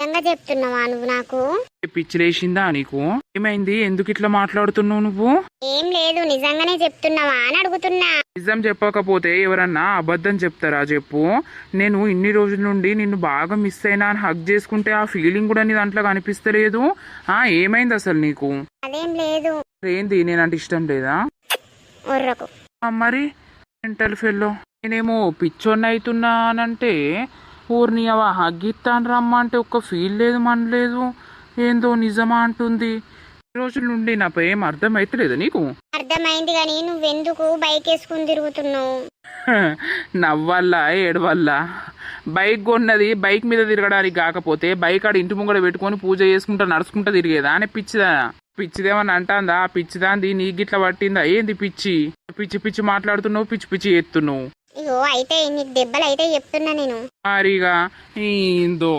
నిజంగా చెప్తున్నావా నువ్వు నాకు? పిచ్చిలేసిందా నీకు? ఏమైంది? ఎందుకు ఇట్లా మాట్లాడుతున్నావు నువ్వు? ఏం లేదు, నిజంగానే చెప్తున్నావా అని అడుగుతున్నా. నిజం చెప్పకపోతే ఎవరన్నా అబద్ధం చెప్తారా చెప్పు? నేను ఇన్ని రోజుల నుండి నిన్ను బాగా మిస్ అయినా అని హగ్ చేసుకుంటే ఆ ఫీలింగ్ కూడా నీ దాంట్లో కనిపిస్తలేదు. ఏమైంది అసలు నీకు? అదేం లేదు. ఏంది, నేనంటే ఇష్టం లేదా? ఒర్రకు. మరి మెంటల్ ఫెల్లో నేనేమో పిచ్చోన్ని అవుతున్నా అనంటే ఊరిని అవ హగ్గిస్తాను రమ్మ అంటే ఒక్క ఫీల్ లేదు మనలేదు. ఏందో నిజమా అంటుంది. ఈ రోజుల నుండి నా ఏం అర్థమైతలేదు నీకు? అర్థమైంది కానీ నువ్వెందుకు బైక్ వేసుకుని తిరుగుతున్నావు? నవ్వల్లా ఏడవల్లా? బైక్ కొన్నది బైక్ మీద తిరగడానికి కాకపోతే బైక్ ఆడ ఇంటి ముంగడ పెట్టుకొని పూజ చేసుకుంటా నడుచుకుంటా తిరిగేదా అని పిచ్చిదా? పిచ్చిదేమని అంటాందా? పిచ్చిదాంది నీకు గిట్లా పట్టిందా ఏంది? పిచ్చి పిచ్చి పిచ్చి మాట్లాడుతున్నావు, పిచ్చి పిచ్చి ఎత్తున్నావు. ఇగో అయితే నీకు దెబ్బలు అయితే చెప్తున్నా నేను. మరిగా ఏందో